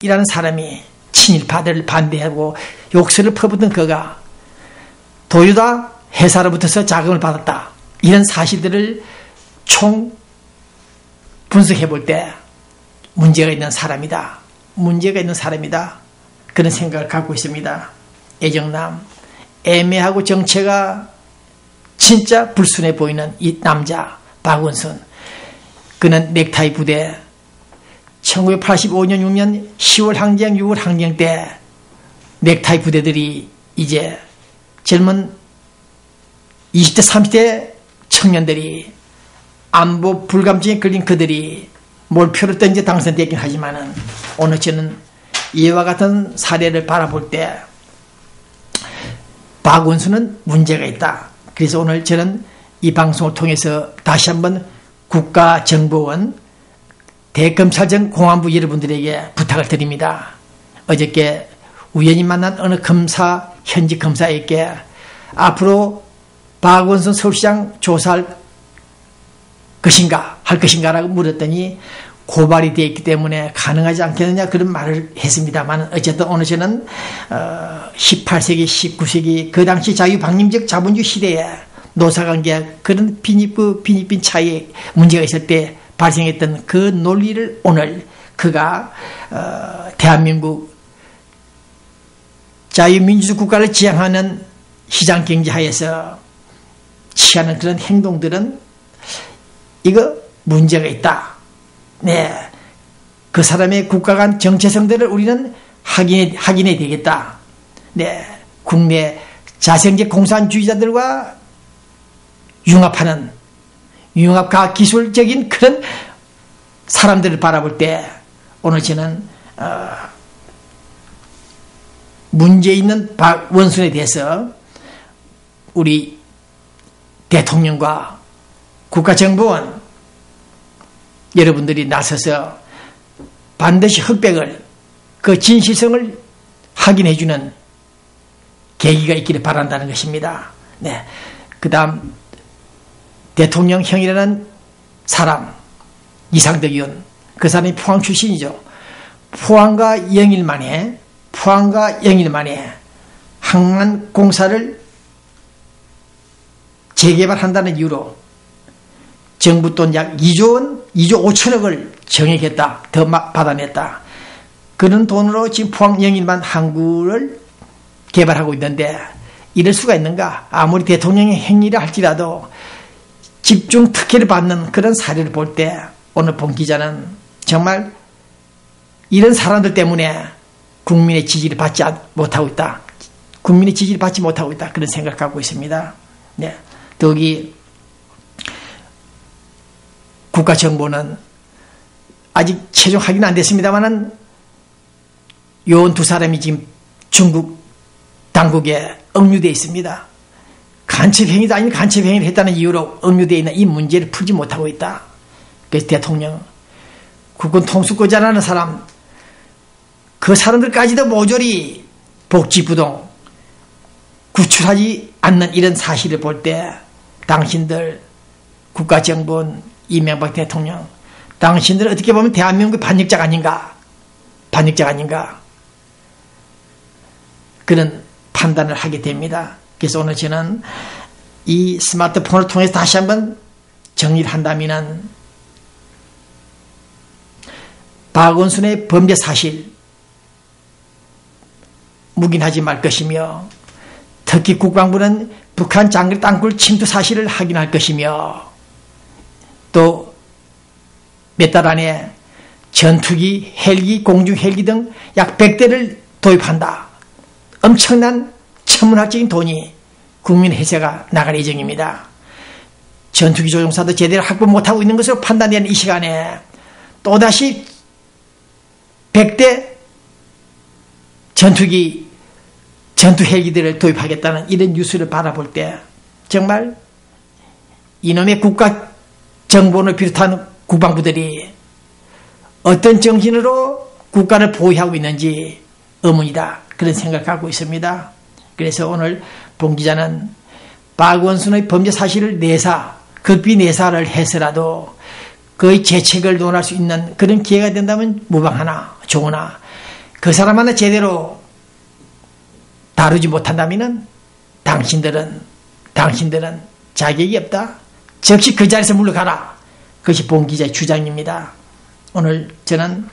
이라는 사람이 친일파들을 반대하고 욕설을 퍼붓던 그가 도요타 회사로부터 자금을 받았다. 이런 사실들을 총 분석해 볼 때 문제가 있는 사람이다. 문제가 있는 사람이다. 그런 생각을 갖고 있습니다. 애정남, 애매하고 정체가 진짜 불순해 보이는 이 남자 박원순. 그는 넥타이 부대 1985년 6년 10월 항쟁 6월 항쟁 때 넥타이 부대들이 이제 젊은 20대 30대 청년들이 안보 불감증에 걸린 그들이 몰표를 던져 당선되긴 하지만은 오늘 저는 이와 같은 사례를 바라볼 때 박원순은 문제가 있다. 그래서 오늘 저는 이 방송을 통해서 다시 한번 국가정보원 대검찰청 공안부 여러분들에게 부탁을 드립니다. 어저께 우연히 만난 어느 검사, 현직 검사에게 앞으로 박원순 서울시장 조사할 것인가, 할 것인가라고 물었더니 고발이 되어 있기 때문에 가능하지 않겠느냐 그런 말을 했습니다만 어쨌든 오늘 저는 18세기, 19세기 그 당시 자유방임적 자본주의 시대에 노사관계 그런 빈입빈 차이에 문제가 있을 때 발생했던 그 논리를 오늘 그가 대한민국 자유민주주의 국가를 지향하는 시장경제하에서 취하는 그런 행동들은 이거 문제가 있다. 네, 그 사람의 국가 간 정체성들을 우리는 확인해야 되겠다. 네, 국내 자생적 공산주의자들과 융합하는 융합과 기술적인 그런 사람들을 바라볼 때 오늘 저는 문제 있는 박원순에 대해서 우리 대통령과 국가정보원 여러분들이 나서서 반드시 흑백을 그 진실성을 확인해주는 계기가 있기를 바란다는 것입니다. 네, 그 다음 대통령형이라는 사람 이상덕 의원 그 사람이 포항 출신이죠. 포항과 영일 만에 항만공사를 재개발한다는 이유로 정부 돈 약 2조 5천억을 정액했다. 더 받아냈다. 그런 돈으로 지금 포항 영일만 항구를 개발하고 있는데 이럴 수가 있는가? 아무리 대통령의 행위를 할지라도 집중 특혜를 받는 그런 사례를 볼 때 오늘 본 기자는 정말 이런 사람들 때문에 국민의 지지를 받지 못하고 있다. 국민의 지지를 받지 못하고 있다. 그런 생각을 갖고 있습니다. 네. 더욱이 국가정보는 아직 최종 확인은 안 됐습니다만은 요원 두 사람이 지금 중국 당국에 억류되어 있습니다. 간첩행위도 아닌 간첩행위를 했다는 이유로 억류되어 있는 이 문제를 풀지 못하고 있다. 그래서 대통령, 국군 통수권자라는 사람, 그 사람들까지도 모조리 복지부동 구출하지 않는 이런 사실을 볼 때 당신들 국가정보원 이명박 대통령, 당신들 어떻게 보면 대한민국의 반역자가 아닌가, 그런 판단을 하게 됩니다. 그래서 오늘 저는 이 스마트폰을 통해서 다시 한번 정리를 한다면은 박원순의 범죄 사실 묵인하지 말 것이며 특히 국방부는 북한 장거리 땅굴 침투 사실을 확인할 것이며 또 몇 달 안에 전투기, 헬기, 공중 헬기 등 약 100대를 도입한다. 엄청난 천문학적인 돈이 국민 회사가 나갈 예정입니다. 전투기 조종사도 제대로 확보 못하고 있는 것으로 판단되는 이 시간에 또다시 100대 전투 헬기들을 도입하겠다는 이런 뉴스를 바라볼 때 정말 이놈의 국가정보원을 비롯한 국방부들이 어떤 정신으로 국가를 보호하고 있는지 의문이다. 그런 생각을 갖고 있습니다. 그래서 오늘 본 기자는 박원순의 범죄 사실을 극비 내사를 해서라도 그의 죄책을 논할 수 있는 그런 기회가 된다면 무방하나 좋으나 그 사람 하나 제대로 다루지 못한다면 당신들은 자격이 없다. 즉시 그 자리에서 물러가라. 그것이 본 기자의 주장입니다. 오늘 저는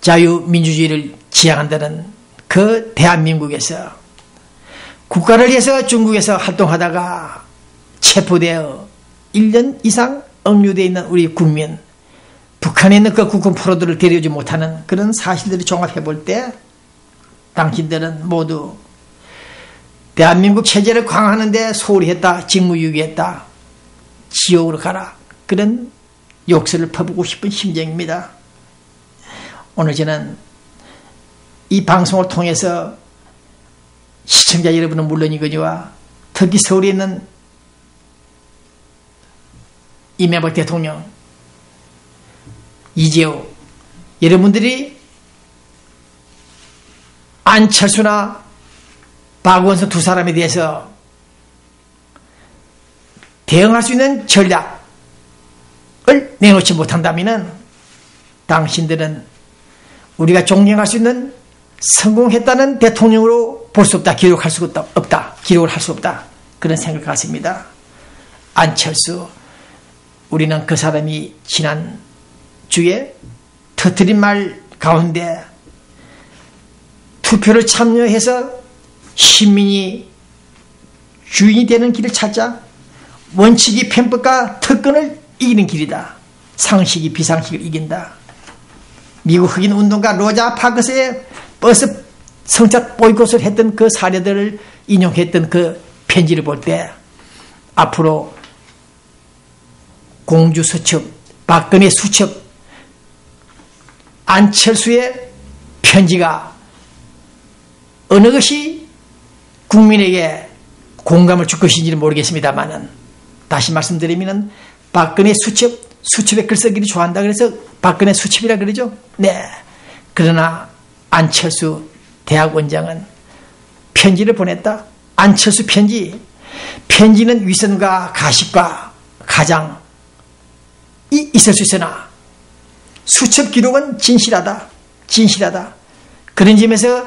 자유민주주의를 지향한다는 그 대한민국에서 국가를 위해서 중국에서 활동하다가 체포되어 1년 이상 억류되어 있는 우리 국민, 북한에 있는 그 국군 프로들을 데려오지 못하는 그런 사실들을 종합해 볼 때 당신들은 모두 대한민국 체제를 강화하는데 소홀히 했다, 직무유기했다, 지옥으로 가라, 그런 욕설을 퍼붓고 싶은 심정입니다. 오늘 저는 이 방송을 통해서 시청자 여러분은 물론이거니와 특히 서울에 있는 이명박 대통령, 이재호, 여러분들이 안철수나 박원순 두 사람에 대해서 대응할 수 있는 전략을 내놓지 못한다면 당신들은 우리가 존경할 수 있는 성공했다는 대통령으로 볼 수 없다, 기록할 수 없다, 기록을 할 수 없다, 그런 생각을 갖습니다. 안철수, 우리는 그 사람이 지난 주에 터뜨린 말 가운데 투표를 참여해서 시민이 주인이 되는 길을 찾자, 원칙이 편법과 특권을 이기는 길이다, 상식이 비상식을 이긴다. 미국 흑인 운동가 로자 파크스의 버스 성착 보이콧을 했던 그 사례들을 인용했던 그 편지를 볼 때 앞으로 공주 수첩, 박근혜 수첩, 안철수의 편지가 어느 것이 국민에게 공감을 줄 것인지는 모르겠습니다만은 다시 말씀드리면 박근혜 수첩에 글쓰기를 좋아한다 그래서 박근혜 수첩이라 그러죠. 네. 그러나 안철수 대학원장은 편지를 보냈다. 안철수 편지는 위선과 가식과 가장이 있을 수 있으나 수첩 기록은 진실하다. 그런 점에서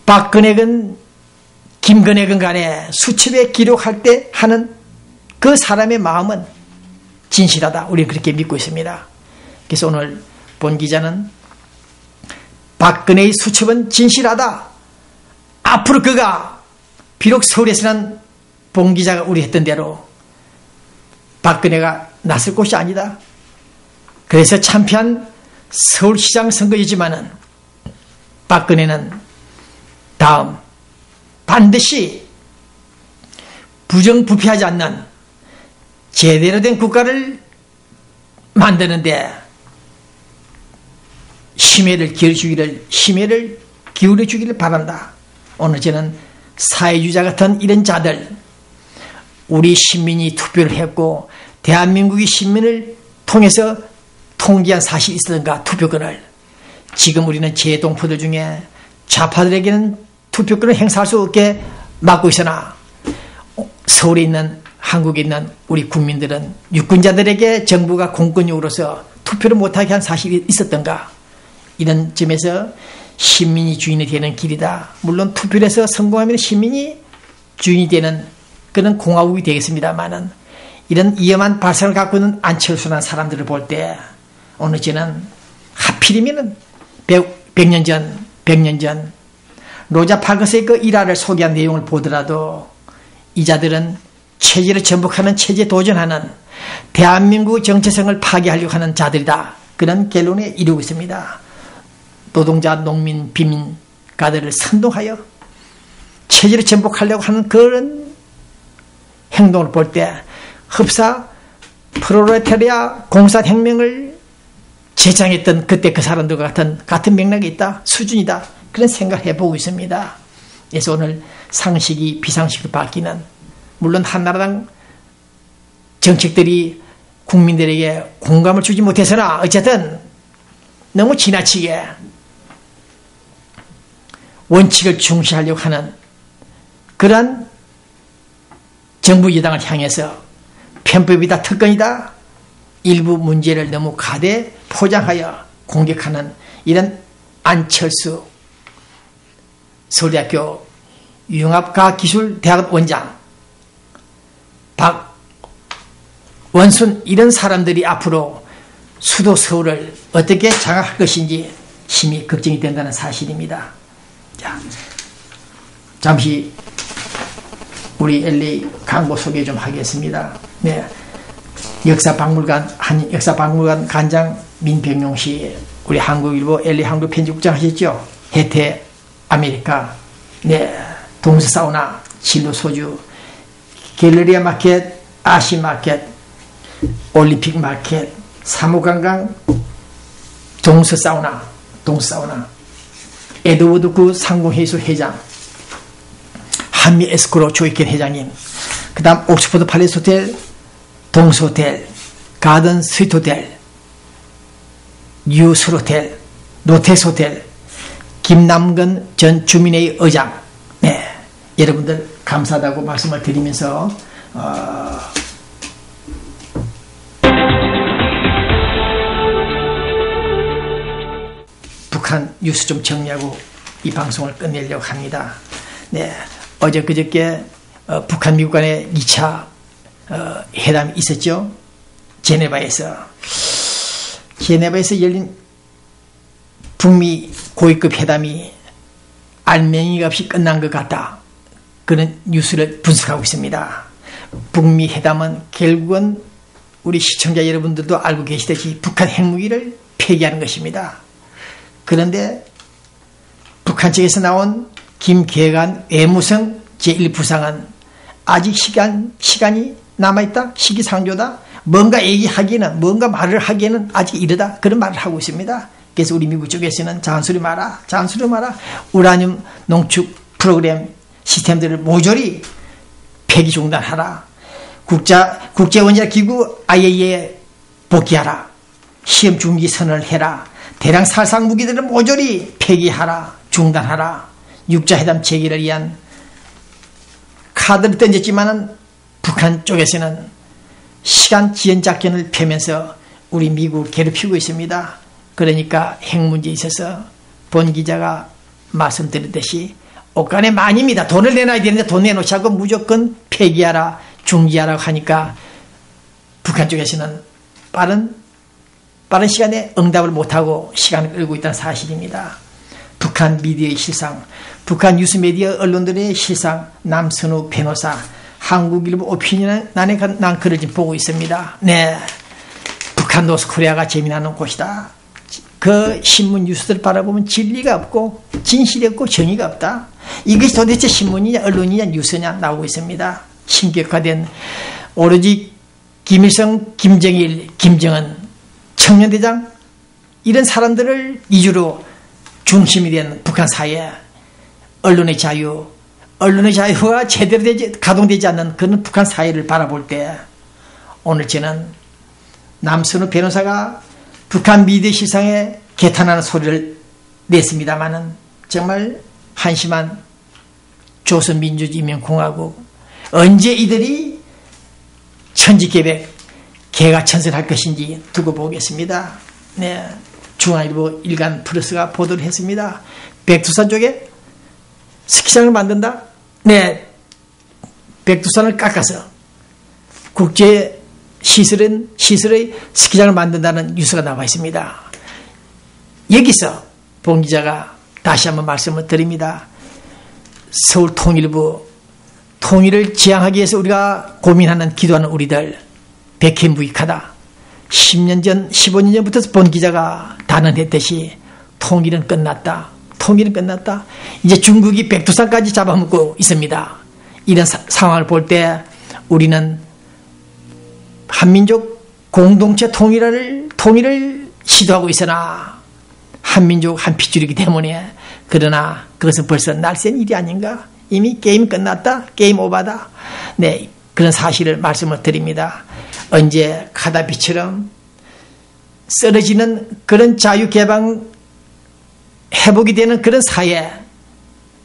박근혜건 김근혜건 간에 수첩에 기록할 때 하는 그 사람의 마음은 진실하다. 우리는 그렇게 믿고 있습니다. 그래서 오늘 본 기자는 박근혜의 수첩은 진실하다. 앞으로 그가 비록 서울에서는 본 기자가 우리 했던 대로 박근혜가 나설 곳이 아니다. 그래서 참패한 서울시장 선거이지만은 박근혜는 다음 반드시 부정부패하지 않는 제대로 된 국가를 만드는데 심혈을 기울여주기를 바란다. 오늘 저는 사회주의자 같은 이런 자들, 우리 시민이 투표를 했고 대한민국의 시민을 통해서 통기한 사실이 있었던가 투표권을, 지금 우리는 제동포들 중에 좌파들에게는 투표권을 행사할 수 없게 막고 있으나 서울에 있는 한국에 있는 우리 국민들은 유권자들에게 정부가 공권력으로서 투표를 못하게 한 사실이 있었던가. 이런 점에서 시민이 주인이 되는 길이다. 물론 투표를 해서 성공하면 시민이 주인이 되는 그런 공화국이 되겠습니다만은 이런 위험한 발상을 갖고 있는 안철수라는 사람들을 볼 때 오늘 저는 하필이면 100년 전 로자 파크스의 그 일화를 소개한 내용을 보더라도 이 자들은 체제를 전복하는, 체제에 도전하는, 대한민국 정체성을 파괴하려고 하는 자들이다. 그런 결론에 이르고 있습니다. 노동자, 농민, 빈민가들을 선동하여 체제를 전복하려고 하는 그런 행동을 볼 때 흡사 프롤레타리아 공산혁명을 제창했던 그때 그 사람들과 같은 맥락이 있다, 수준이다, 그런 생각을 해보고 있습니다. 그래서 오늘 상식이 비상식으로 바뀌는, 물론 한나라당 정책들이 국민들에게 공감을 주지 못해서나 어쨌든 너무 지나치게 원칙을 중시하려고 하는 그러한 정부 여당을 향해서 편법이다, 특권이다, 일부 문제를 너무 가대 포장하여 공격하는 이런 안철수 서울대학교 융합과학기술대학원 원장, 박원순 이런 사람들이 앞으로 수도 서울을 어떻게 장악할 것인지 심히 걱정이 된다는 사실입니다. 자, 잠시 우리 LA 강보 소개 좀 하겠습니다. 네, 역사박물관 관장 민병용 씨, 우리 한국일보 LA 한국 편집국장 하셨죠? 혜태 아메리카, 네, 동서 사우나, 진로 소주, 갤러리아 마켓, 아시 마켓, 올림픽 마켓, 사무관광, 동서 사우나, 에드워드 구 상공회의소 회장, 한미 에스코로 조익현 회장님, 그 다음 옥스퍼드 팔레스 호텔, 동서 호텔, 가든 스위트 호텔, 뉴술 호텔, 노테스 호텔, 김남근 전 주민회의 의장, 네, 여러분들 감사하다고 말씀을 드리면서 북한 뉴스 좀 정리하고 이 방송을 끝내려고 합니다. 네, 어제 그저께 북한 미국 간의 2차 회담이 있었죠. 제네바에서 열린 북미 고위급 회담이 알맹이가 없이 끝난 것 같다, 그런 뉴스를 분석하고 있습니다. 북미 회담은 결국은 우리 시청자 여러분들도 알고 계시듯이 북한 핵무기를 폐기하는 것입니다. 그런데 북한 측에서 나온 김계관 외무성 제1부상은 아직 시간이 남아있다, 시기상조다, 뭔가 얘기하기에는, 뭔가 말을 하기에는 아직 이르다, 그런 말을 하고 있습니다. 그래서 우리 미국 쪽에서는 잔소리 마라, 우라늄 농축 프로그램 시스템들을 모조리 폐기 중단하라, 국제원자기구 IAEA에 복귀하라, 시험 중지 선언을 해라, 대량 살상 무기들을 모조리 폐기하라, 중단하라, 육자회담 재개를 위한 카드를 던졌지만은 북한 쪽에서는 시간 지연 작전을 펴면서 우리 미국을 괴롭히고 있습니다. 그러니까 핵 문제에 있어서 본 기자가 말씀드렸듯이 옷간에 많이입니다. 돈을 내놔야 되는데 돈 내놓지 않고 무조건 폐기하라, 중지하라고 하니까 북한 쪽에서는 빠른 시간에 응답을 못하고 시간을 끌고 있다는 사실입니다. 북한 미디어의 실상, 북한 뉴스 미디어 언론들의 실상, 남선우 변호사, 한국일보 오피니언에 난 글을 지금 보고 있습니다. 네, 북한 노스코리아가 재미나는 곳이다. 그 신문 뉴스들 바라보면 진리가 없고 진실이 없고 정의가 없다. 이것이 도대체 신문이냐 언론이냐 뉴스냐 나오고 있습니다. 신격화된 오로지 김일성, 김정일, 김정은, 청년대장 이런 사람들을 이주로 중심이 된 북한 사회, 언론의 자유가 제대로 가동되지 않는 그런 북한 사회를 바라볼 때 오늘 저는 남선우 변호사가 북한 미디어 시상에 개탄하는 소리를 냈습니다마는 정말 한심한 조선민주주의인민공화국, 언제 이들이 천지개벽 개가천선할 것인지 두고 보겠습니다. 네, 중앙일보 일간 플러스가 보도를 했습니다. 백두산 쪽에 스키장을 만든다. 네, 백두산을 깎아서 국제 시설의 스키장을 만든다는 뉴스가 나와 있습니다. 여기서 본 기자가 다시 한번 말씀을 드립니다. 서울 통일부, 통일을 지향하기 위해서 우리가 고민하는, 기도하는 우리들 백해무익하다. 10년 전, 15년 전부터 본 기자가 단언했듯이 통일은 끝났다. 이제 중국이 백두산까지 잡아먹고 있습니다. 이런 상황을 볼 때 우리는 한민족 공동체 통일을 시도하고 있으나 한민족 한 핏줄이기 때문에, 그러나 그것은 벌써 날쌘 일이 아닌가? 이미 게임 끝났다, 게임 오버다. 네, 그런 사실을 말씀을 드립니다. 언제 카다피처럼 쓰러지는 그런 자유개방 회복이 되는 그런 사회,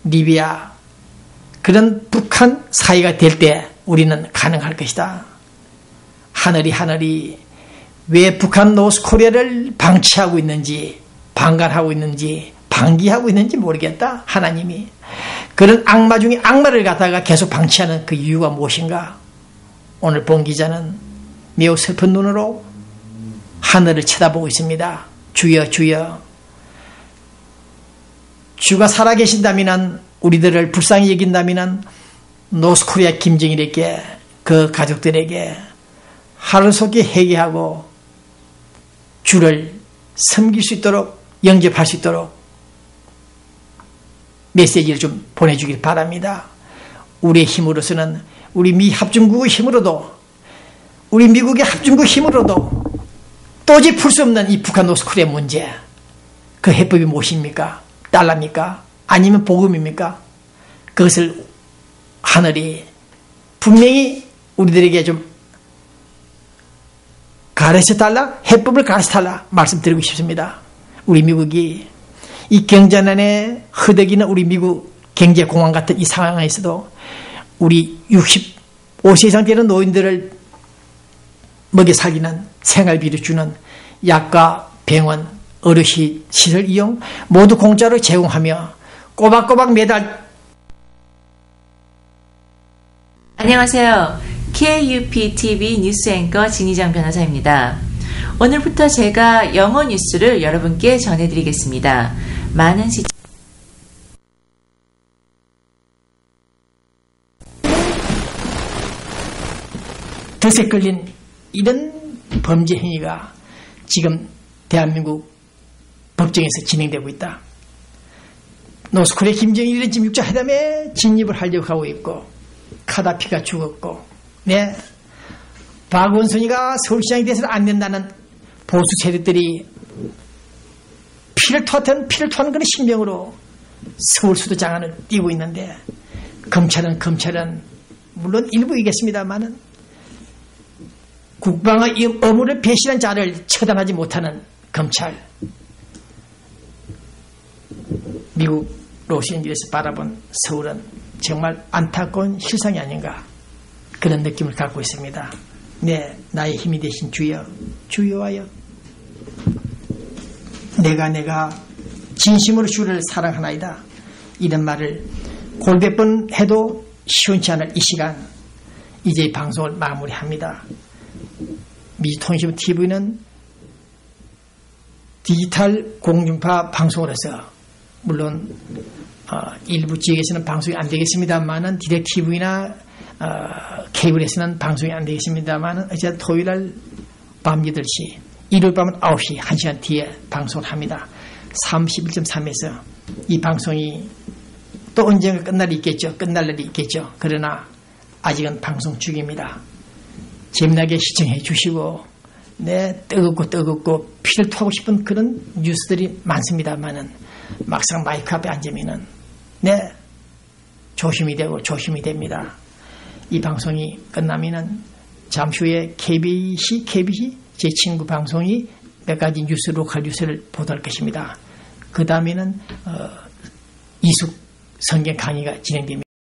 리비아, 그런 북한 사회가 될 때 우리는 가능할 것이다. 하늘이 왜 북한 노스코리아를 방치하고 있는지, 방관하고 있는지, 방기하고 있는지 모르겠다. 하나님이. 그런 악마 중에 악마를 갖다가 계속 방치하는 그 이유가 무엇인가? 오늘 본 기자는 매우 슬픈 눈으로 하늘을 쳐다보고 있습니다. 주여, 주여. 주가 살아계신다면, 우리들을 불쌍히 여긴다면 노스코리아 김정일에게, 그 가족들에게 하루속히 회개하고 주를 섬길 수 있도록, 영접할 수 있도록 메시지를 좀 보내주길 바랍니다. 우리의 힘으로서는, 우리 미 합중국의 힘으로도, 우리 미국의 합중국 힘으로도 도저히 풀 수 없는 이 북한 노스코리아 문제, 그 해법이 무엇입니까? 달러입니까? 아니면 복음입니까? 그것을 하늘이 분명히 우리들에게 좀 가르쳐달라, 해법을 가르쳐달라 말씀드리고 싶습니다. 우리 미국이 이 경제난에 허덕이는 우리 미국 경제공황 같은 이 상황에서도 우리 65세 이상 되는 노인들을 먹여 살리는 생활비를 주는 약과 병원, 어르신 시설 이용 모두 공짜로 제공하며 꼬박꼬박 매달. 안녕하세요. KUPTV 뉴스 앵커 진희정 변호사입니다. 오늘부터 제가 영어 뉴스를 여러분께 전해드리겠습니다. 많은 시청 덫에 걸린 이런 범죄 행위가 지금 대한민국 법정에서 진행되고 있다. 노스코리아 김정일은 지금 6차 회담에 진입을 하려고 하고 있고, 카다피가 죽었고, 네, 박원순이가 서울시장이 돼서는 안 된다는 보수 세력들이 피를 토하는 그런 신명으로 서울 수도장안을 띄고 있는데, 검찰은 물론 일부이겠습니다만은 국방의 의무를 배신한 자를 처단하지 못하는 검찰, 미국 로스앤젤레스 바라본 서울은 정말 안타까운 실상이 아닌가, 그런 느낌을 갖고 있습니다. 네, 나의 힘이 되신 주여, 주여와여. 내가 진심으로 주를 사랑하나이다. 이런 말을 골몇 번 해도 시원치 않을 이 시간, 이제 이 방송을 마무리합니다. 미주통신 TV는 디지털 공중파 방송으로서 물론 일부 지역에서는 방송이 안 되겠습니다만은 디렉TV나 케이블에서는 방송이 안 되겠습니다만은 어쨌든 토요일날 밤 8시, 일요일 밤은 9시 1시간 뒤에 방송을 합니다. 31.3에서 이 방송이 또 언젠가 끝날 날이 있겠죠. 그러나 아직은 방송 중입니다. 재미나게 시청해 주시고, 네, 뜨겁고 피를 토하고 싶은 그런 뉴스들이 많습니다만은 막상 마이크 앞에 앉으면은 네, 조심이 됩니다. 이 방송이 끝나면은 잠시 후에 KBC 제 친구 방송이 몇 가지 로컬 뉴스를 보도할 것입니다. 그 다음에는 이숙 성경 강의가 진행됩니다.